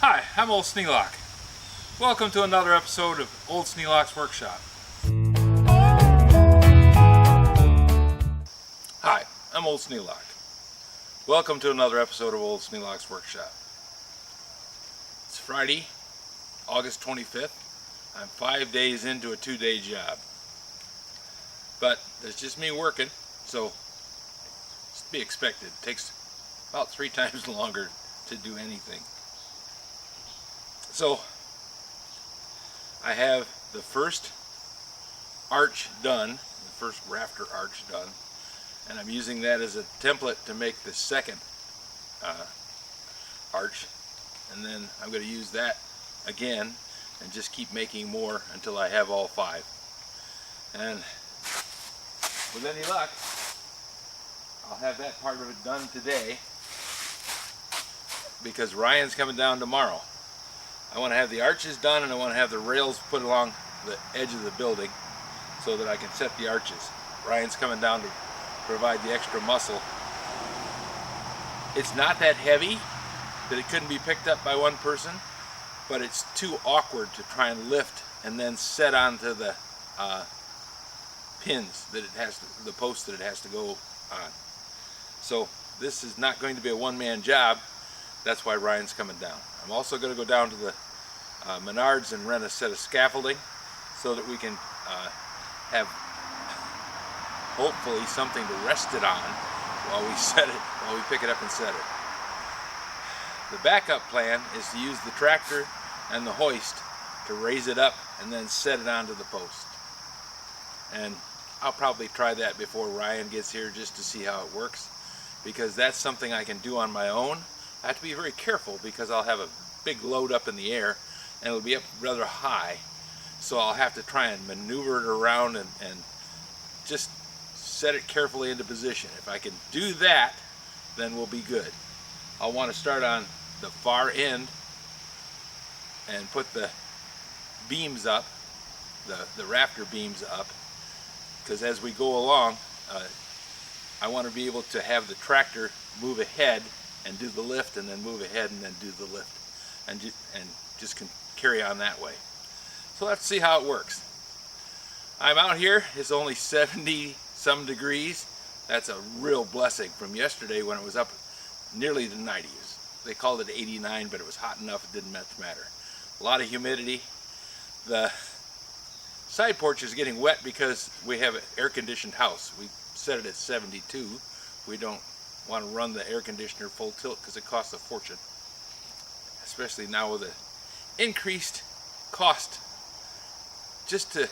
Hi, I'm Old Sneelock. Welcome to another episode of Old Sneelock's Workshop. Hi, I'm Old Sneelock. Welcome to another episode of Old Sneelock's Workshop. It's Friday, August 25th. I'm 5 days into a 2-day job. But there's just me working, so it's to be expected. It takes about 3 times longer to do anything. So I have the first arch done, the first rafter arch done, and I'm using that as a template to make the second arch, and then I'm going to use that again and just keep making more until I have all 5. And with any luck, I'll have that part of it done today because Ryan's coming down tomorrow. I want to have the arches done, and I want to have the rails put along the edge of the building so that I can set the arches. Ryan's coming down to provide the extra muscle. It's not that heavy that it couldn't be picked up by one person, but it's too awkward to try and lift and then set onto the pins that it has to, the posts that it has to go on. So this is not going to be a one-man job. That's why Ryan's coming down. I'm also going to go down to the Menards and rent a set of scaffolding so that we can have hopefully something to rest it on while we set it, while we pick it up and set it. The backup plan is to use the tractor and the hoist to raise it up and then set it onto the post. And I'll probably try that before Ryan gets here just to see how it works, because that's something I can do on my own. I have to be very careful because I'll have a big load up in the air and it'll be up rather high, so I'll have to try and maneuver it around and just set it carefully into position. If I can do that, then we'll be good. I'll want to start on the far end and put the beams up, the rafter beams up, because as we go along, I want to be able to have the tractor move ahead and do the lift, and then move ahead and then do the lift, and just can carry on that way. So let's see how it works. I'm out here. It's only 70 some degrees. That's a real blessing from yesterday when it was up nearly the 90s. They called it 89, but it was hot enough it didn't much matter. A lot of humidity. The side porch is getting wet because we have an air-conditioned house. We set it at 72. We don't want to run the air conditioner full tilt because it costs a fortune, especially now with the increased cost, just to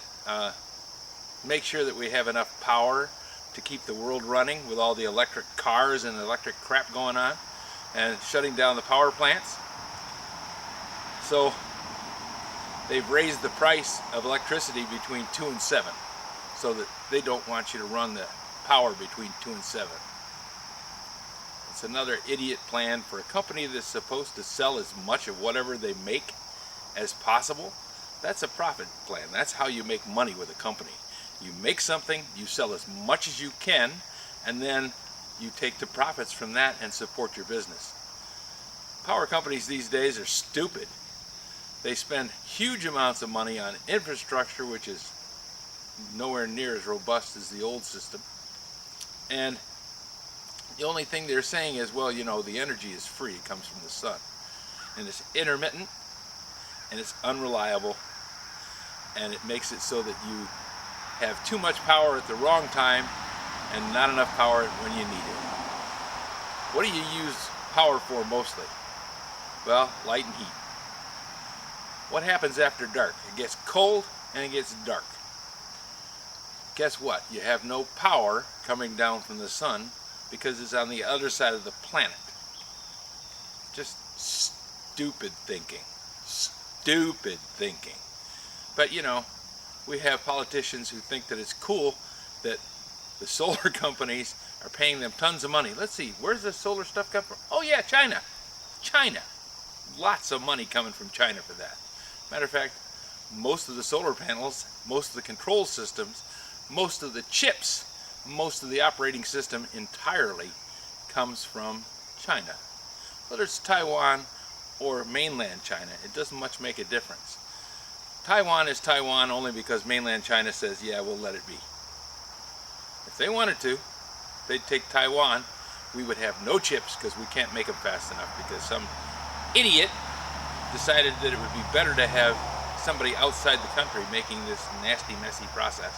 make sure that we have enough power to keep the world running with all the electric cars and electric crap going on and shutting down the power plants. So they've raised the price of electricity between 2 and 7 so that they don't want you to run the power between 2 and 7. It's another idiot plan for a company that's supposed to sell as much of whatever they make as possible. That's a profit plan. That's how you make money with a company. You make something, you sell as much as you can, and then you take the profits from that and support your business. Power companies these days are stupid. They spend huge amounts of money on infrastructure, which is nowhere near as robust as the old system. And the only thing they're saying is, well, you know, the energy is free, it comes from the sun. And it's intermittent, and it's unreliable, and it makes it so that you have too much power at the wrong time and not enough power when you need it. What do you use power for mostly? Well, light and heat. What happens after dark? It gets cold and it gets dark. Guess what? You have no power coming down from the sun because it's on the other side of the planet. Just stupid thinking. Stupid thinking. But you know, we have politicians who think that it's cool that the solar companies are paying them tons of money. Let's see, where's the solar stuff come from? Oh yeah, China. China. Lots of money coming from China for that. Matter of fact, most of the solar panels, most of the control systems, most of the chips, most of the operating system entirely comes from China. Whether it's Taiwan or mainland China. It doesn't much make a difference. Taiwan is Taiwan only because mainland China says, yeah, we'll let it be. If they wanted to, they'd take Taiwan. We would have no chips because we can't make them fast enough, because some idiot decided that it would be better to have somebody outside the country making this nasty, messy process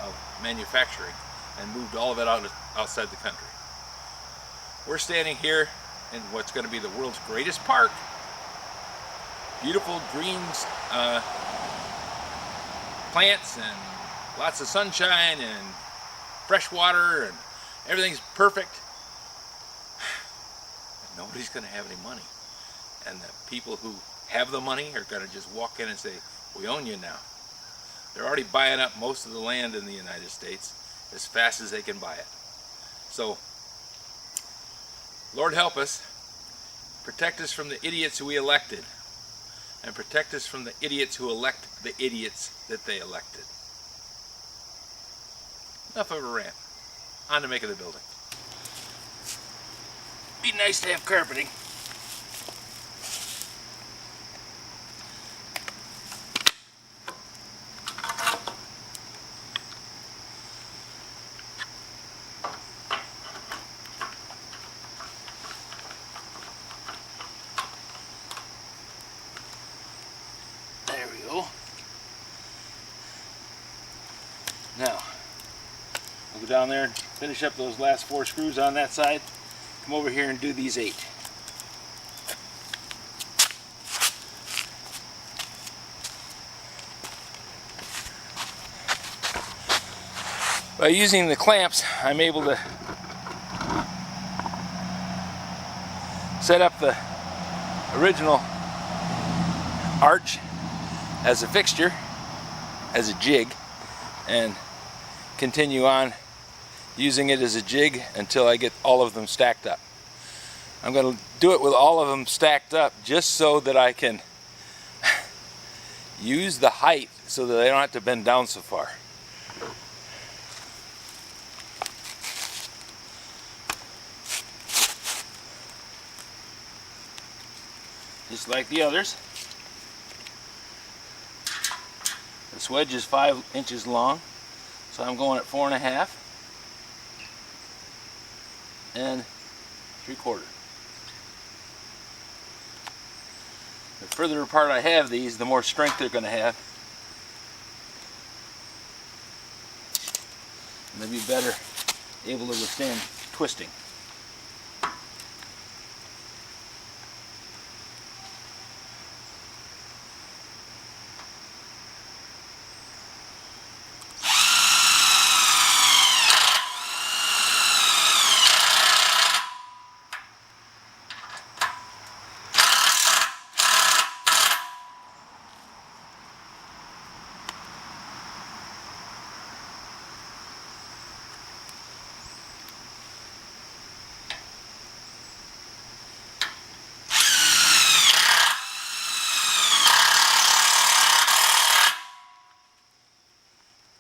of manufacturing, and moved all of it outside the country. We're standing here in what's going to be the world's greatest park. Beautiful green plants and lots of sunshine and fresh water, and everything's perfect. But nobody's going to have any money. And the people who have the money are going to just walk in and say, we own you now. They're already buying up most of the land in the United States as fast as they can buy it. So, Lord help us. Protect us from the idiots who we elected, and protect us from the idiots who elect the idiots that they elected. Enough of a rant. On to making the building. Be nice to have carpeting. There we go. Now, we'll go down there and finish up those last 4 screws on that side. Come over here and do these 8. By using the clamps, I'm able to set up the original arch as a fixture, as a jig, and continue on using it as a jig until I get all of them stacked up. I'm going to do it with all of them stacked up just so that I can use the height so that I don't have to bend down so far. Just like the others. This wedge is 5 inches long, so I'm going at 4.5 and 3/4. The further apart I have these, the more strength they're going to have, and they'll be better able to withstand twisting.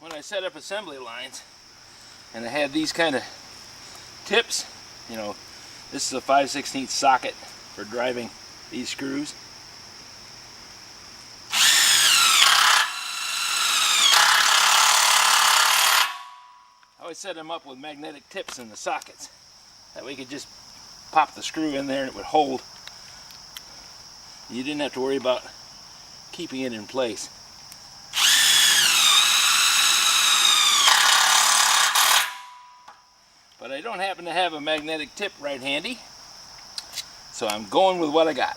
When I set up assembly lines and I had these kind of tips, you know, this is a 5/16 socket for driving these screws. I always set them up with magnetic tips in the sockets. That way you could just pop the screw in there and it would hold. You didn't have to worry about keeping it in place. But I don't happen to have a magnetic tip right handy, so I'm going with what I got.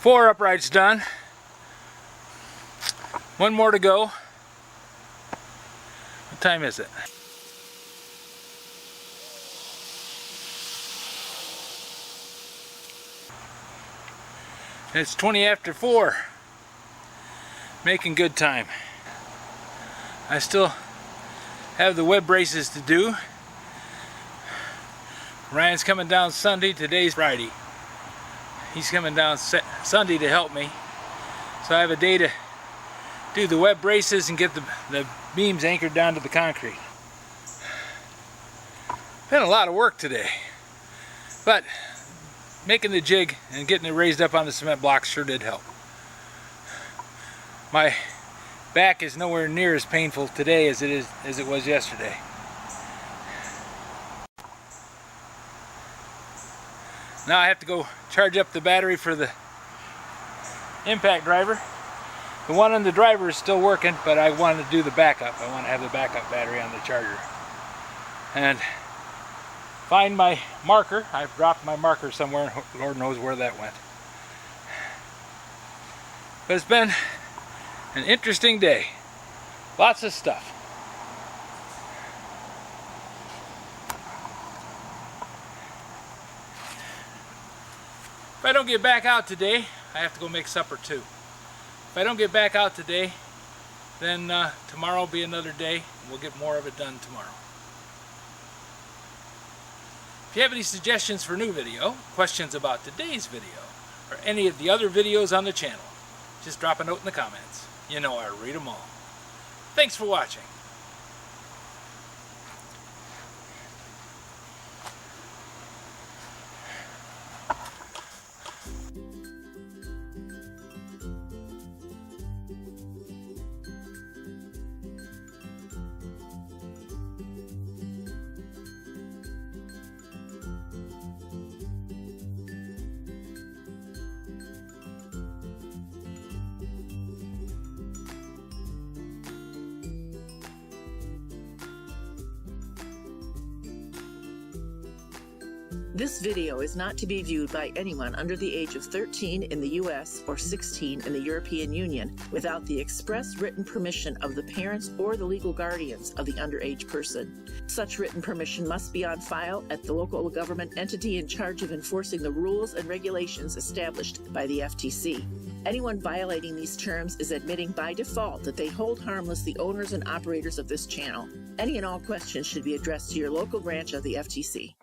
4 uprights done. 1 more to go. What time is it? It's 20 after 4. Making good time. I still have the web braces to do. Ryan's coming down Sunday. Today's Friday. He's coming down Sunday to help me. So I have a day to do the web braces and get the beams anchored down to the concrete. Been a lot of work today. But making the jig and getting it raised up on the cement blocks sure did help. My back is nowhere near as painful today as it was yesterday. Now I have to go charge up the battery for the impact driver. The one on the driver is still working, but I want to do the backup. I want to have the backup battery on the charger. And find my marker. I've dropped my marker somewhere, Lord knows where that went. But it's been an interesting day. Lots of stuff. If I don't get back out today, I have to go make supper too. If I don't get back out today, then tomorrow will be another day, and we'll get more of it done tomorrow. If you have any suggestions for new video, questions about today's video, or any of the other videos on the channel, just drop a note in the comments. You know I read them all. Thanks for watching. This video is not to be viewed by anyone under the age of 13 in the U.S. or 16 in the European Union without the express written permission of the parents or the legal guardians of the underage person. Such written permission must be on file at the local government entity in charge of enforcing the rules and regulations established by the FTC. Anyone violating these terms is admitting by default that they hold harmless the owners and operators of this channel. Any and all questions should be addressed to your local branch of the FTC.